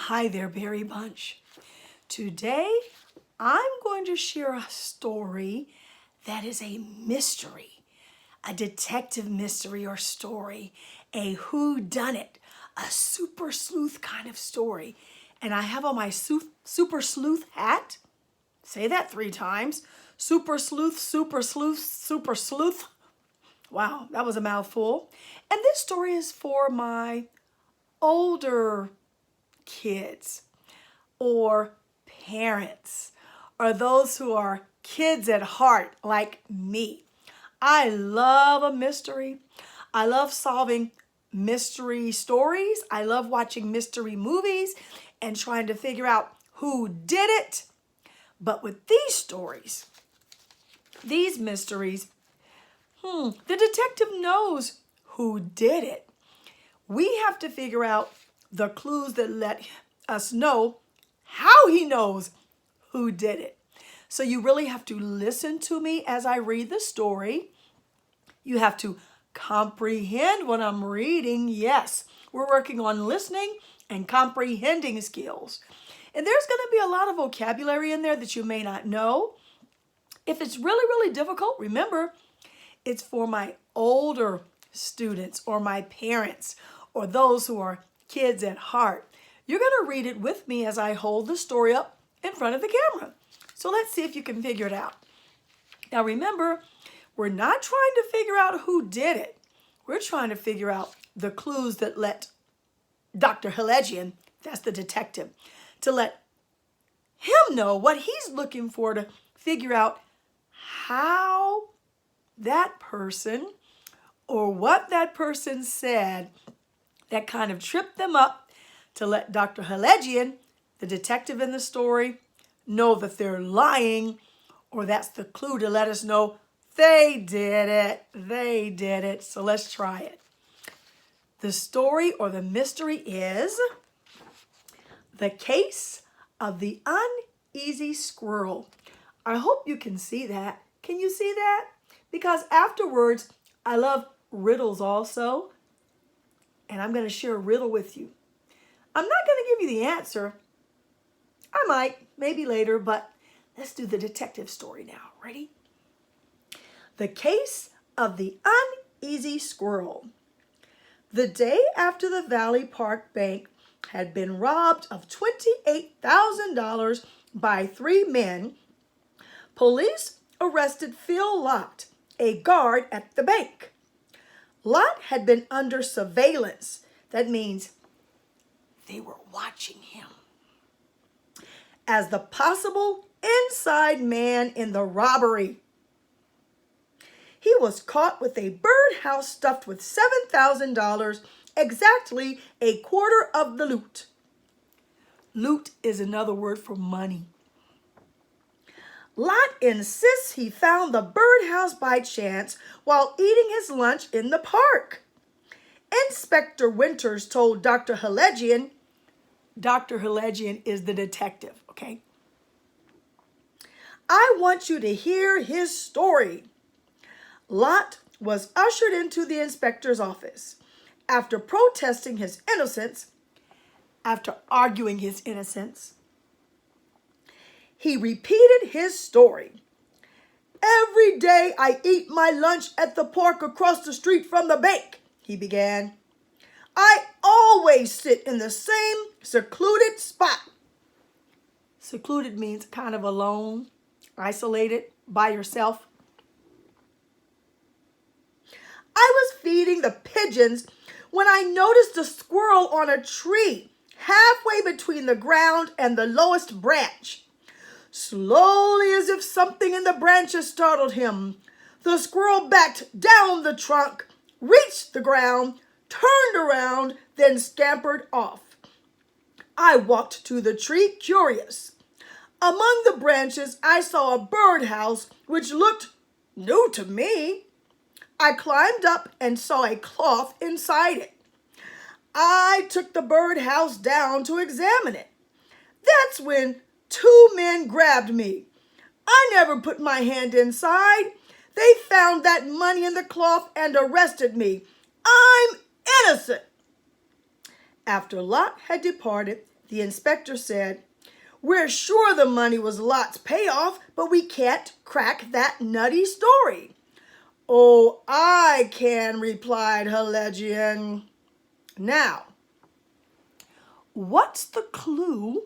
Hi there, Berry Bunch. Today, I'm going to share a story that is a mystery, a detective mystery or story, a whodunit, a super sleuth kind of story. And I have on my super sleuth hat. Say that 3 times. Super sleuth, super sleuth, super sleuth. Wow, that was a mouthful. And this story is for my older kids or parents or those who are kids at heart like me. I love a mystery. I love solving mystery stories. I love watching mystery movies and trying to figure out who did it. But with these stories, these mysteries, the detective knows who did it. We have to figure out the clues that let us know how he knows who did it. So you really have to listen to me as I read the story. You have to comprehend what I'm reading. Yes, we're working on listening and comprehending skills. And there's going to be a lot of vocabulary in there that you may not know. If it's really difficult, remember, it's for my older students or my parents or those who are kids at heart. You're going to read it with me as I hold the story up in front of the camera. So let's see if you can figure it out. Now remember, we're not trying to figure out who did it. We're trying to figure out the clues that let Dr. Hadledjian, that's the detective, to let him know what he's looking for to figure out how that person or what that person said that kind of tripped them up to let Dr. Hadledjian, the detective in the story, know that they're lying, or that's the clue to let us know they did it. They did it. So let's try it. The story or the mystery is The Case of the Uneasy Squirrel. I hope you can see that. Can you see that? Because afterwards, I love riddles also. And I'm going to share a riddle with you. I'm not going to give you the answer. I might, maybe later, but let's do the detective story now. Ready? The Case of the Uneasy Squirrel. The day after the Valley Park Bank had been robbed of $28,000 by 3 men, police arrested Phil Lott, a guard at the bank. Lott had been under surveillance. That means they were watching him as the possible inside man in the robbery. He was caught with a birdhouse stuffed with $7,000, exactly a quarter of the loot. Loot is another word for money. Lott insists he found the birdhouse by chance while eating his lunch in the park. Inspector Winters told Dr. Hadledjian, Dr. Hadledjian is the detective, okay? I want you to hear his story. Lott was ushered into the inspector's office. After protesting his innocence, after arguing his innocence, he repeated his story. Every day I eat my lunch at the park across the street from the bank, he began. I always sit in the same secluded spot. Secluded means kind of alone, isolated, by yourself. I was feeding the pigeons when I noticed a squirrel on a tree halfway between the ground and the lowest branch. Slowly, as if something in the branches startled him, the squirrel backed down the trunk, reached the ground, turned around, then scampered off. I walked to the tree, curious. Among the branches, I saw a birdhouse which looked new to me. I climbed up and saw a cloth inside it. I took the birdhouse down to examine it. That's when 2 men grabbed me. I never put my hand inside. They found that money in the cloth and arrested me. I'm innocent. After Lott had departed, The inspector said, "We're sure the money was Lot's payoff, but we can't crack that nutty story." "Oh, I can," replied Hadledjian. "Now, what's the clue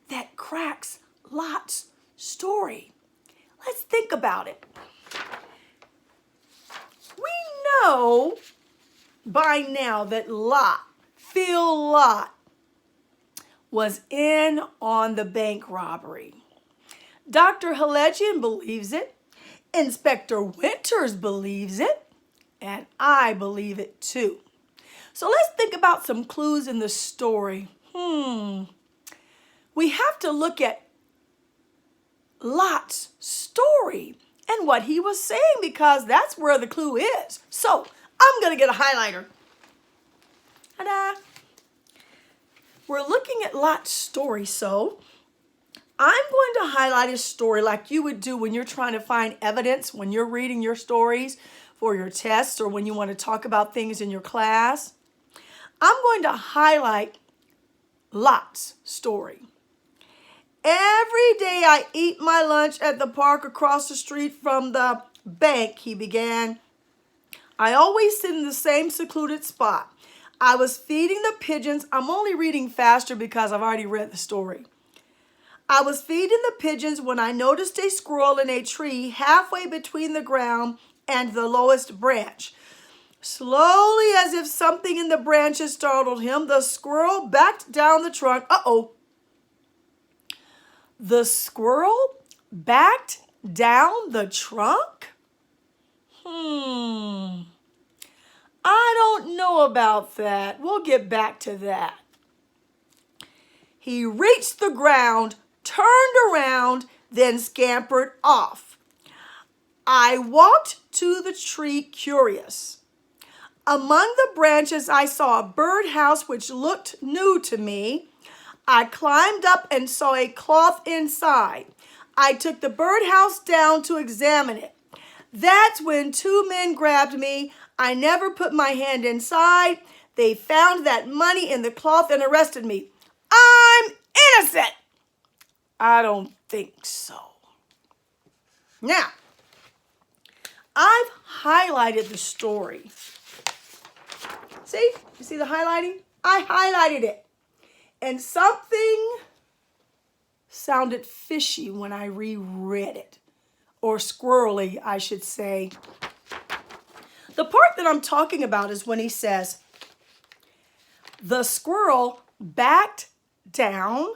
that cracks Lot's story?" Let's think about it. We know by now that Phil Lot, was in on the bank robbery. Dr. Hadledjian believes it. Inspector Winters believes it. And I believe it too. So let's think about some clues in the story. We have to look at Lot's story and what he was saying, because that's where the clue is. So I'm going to get a highlighter. Ta-da! We're looking at Lot's story, so I'm going to highlight his story like you would do when you're trying to find evidence, when you're reading your stories for your tests or when you want to talk about things in your class. I'm going to highlight Lot's story. "Every day I eat my lunch at the park across the street from the bank," he began. "I always sit in the same secluded spot. I was feeding the pigeons." I'm only reading faster because I've already read the story. "I was feeding the pigeons when I noticed a squirrel in a tree halfway between the ground and the lowest branch. Slowly, as if something in the branches startled him, the squirrel backed down the trunk." Uh-oh. The squirrel backed down the trunk? I don't know about that. We'll get back to that. "He reached the ground, turned around, then scampered off. I walked to the tree curious. Among the branches I saw a birdhouse which looked new to me. I climbed up and saw a cloth inside. I took the birdhouse down to examine it. That's when two men grabbed me. I never put my hand inside. They found that money in the cloth and arrested me. I'm innocent." I don't think so. Now, I've highlighted the story. See? You see the highlighting? I highlighted it. And something sounded fishy when I reread it. Or squirrely, I should say. The part that I'm talking about is when he says, "The squirrel backed down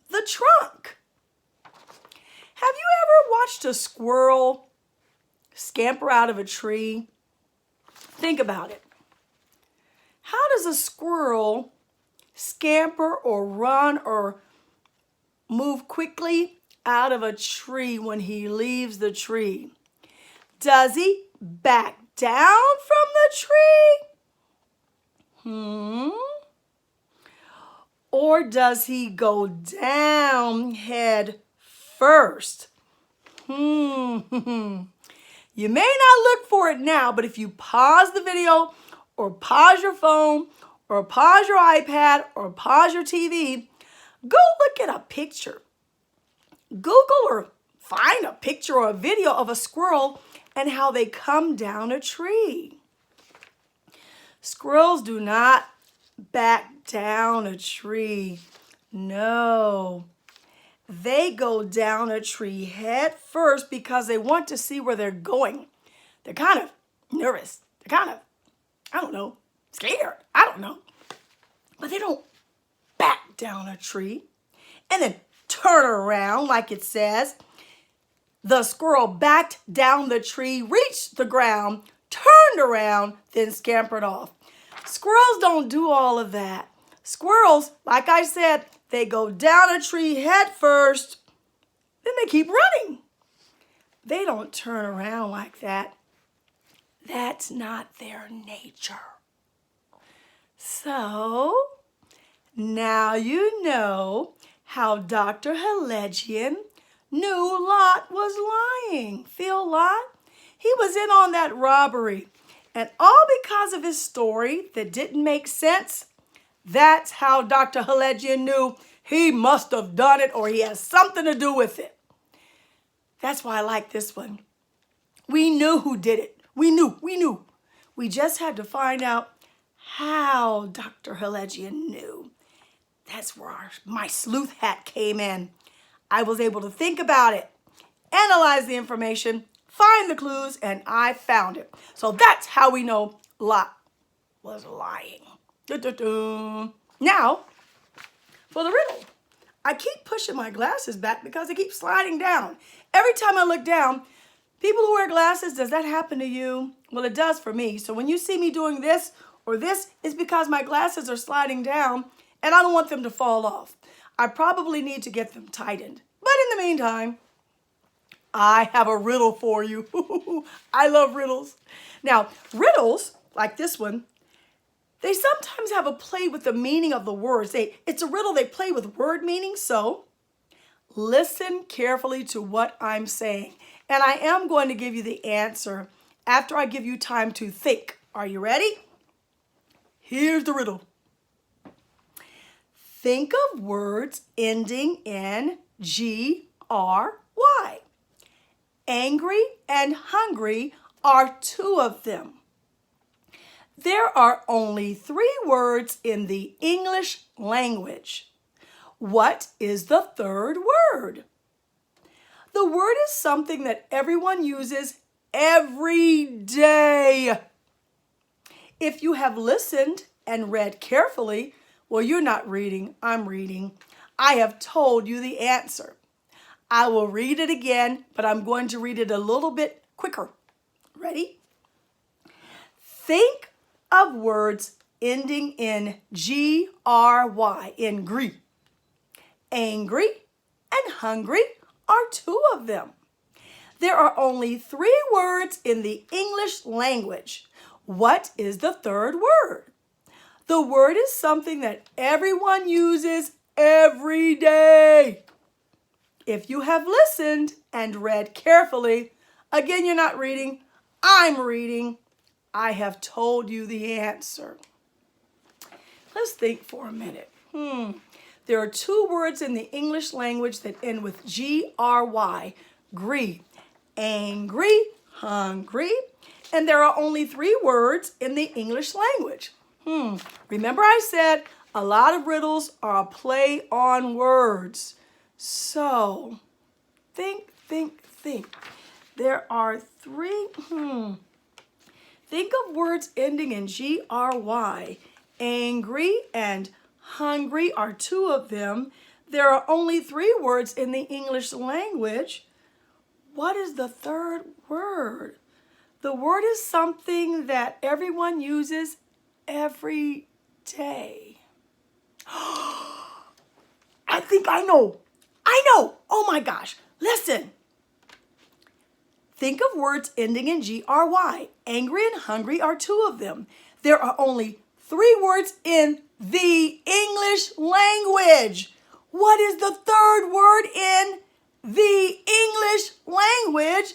the trunk." Have you ever watched a squirrel scamper out of a tree? Think about it. How does a squirrel scamper or run or move quickly out of a tree when he leaves the tree? Does he back down from the tree? Or does he go down head first? You may not look for it now, but if you pause the video or pause your phone or pause your iPad or pause your TV, go look at a picture. Google or find a picture or a video of a squirrel and how they come down a tree. Squirrels do not back down a tree. No. They go down a tree head first because they want to see where they're going. They're kind of nervous. They're kind of, I don't know, scared. I don't know. But they don't back down a tree and then turn around like it says. The squirrel backed down the tree, reached the ground, turned around, then scampered off. Squirrels don't do all of that. Squirrels, like I said, they go down a tree head first, then they keep running. They don't turn around like that. That's not their nature. So, now you know how Dr. Hadledjian knew Lot was lying. Phil Lot, he was in on that robbery. And all because of his story that didn't make sense, That's how Dr. Hadledjian knew he must have done it or he has something to do with it. That's why I like this one. We knew who did it. We knew. We just had to find out how Dr. Hadledjian knew. That's where my sleuth hat came in. I was able to think about it, analyze the information, find the clues, and I found it. So that's how we know Lot was lying. Now, for the riddle. I keep pushing my glasses back because they keep sliding down. Every time I look down, people who wear glasses, does that happen to you? Well, it does for me. So when you see me doing this or this, it's because my glasses are sliding down and I don't want them to fall off. I probably need to get them tightened. But in the meantime, I have a riddle for you. I love riddles. Now, riddles, like this one, they sometimes have a play with the meaning of the words. It's a riddle, they play with word meanings. So listen carefully to what I'm saying. And I am going to give you the answer after I give you time to think. Are you ready? Here's the riddle. Think of words ending in G-R-Y. Angry and hungry are two of them. There are only 3 words in the English language. What is the 3rd word? The word is something that everyone uses every day. If you have listened and read carefully, well, you're not reading, I'm reading. I have told you the answer. I will read it again, but I'm going to read it a little bit quicker. Ready? Think of words ending in G-R-Y, in gree. Angry and hungry are 2 of them. There are only 3 words in the English language. What is the 3rd word? The word is something that everyone uses every day. If you have listened and read carefully, again, you're not reading, I'm reading. I have told you the answer. Let's think for a minute. There are 2 words in the English language that end with G-R-Y, gree, angry, hungry, and there are only 3 words in the English language. Remember I said a lot of riddles are a play on words. So, think. There are 3, Think of words ending in G-R-Y. Angry and hungry are 2 of them. There are only 3 words in the English language. What is the 3rd word? The word is something that everyone uses every day. I think I know. Oh my gosh. Listen. Think of words ending in G-R-Y. Angry and hungry are 2 of them. There are only 3 words in the English language. What is the 3rd word in the English language?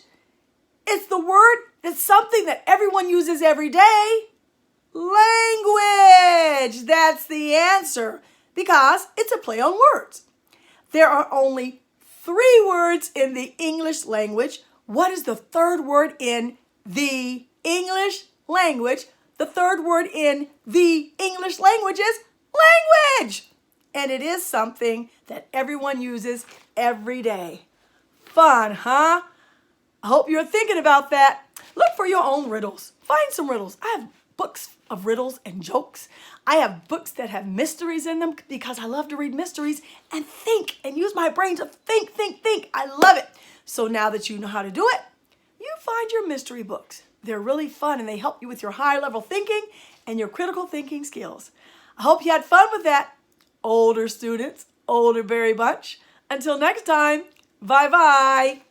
It's the word that's something that everyone uses every day. Language. That's the answer because it's a play on words. There are only 3 words in the English language. What is the 3rd word in the English language? The 3rd word in the English language is language. And it is something that everyone uses every day. Fun, huh? I hope you're thinking about that. Look for your own riddles. Find some riddles. I have books of riddles and jokes. I have books that have mysteries in them because I love to read mysteries and think and use my brain to think. I love it. So now that you know how to do it, you find your mystery books. They're really fun and they help you with your high level thinking and your critical thinking skills. I hope you had fun with that, older students, older berry bunch. Until next time, bye-bye.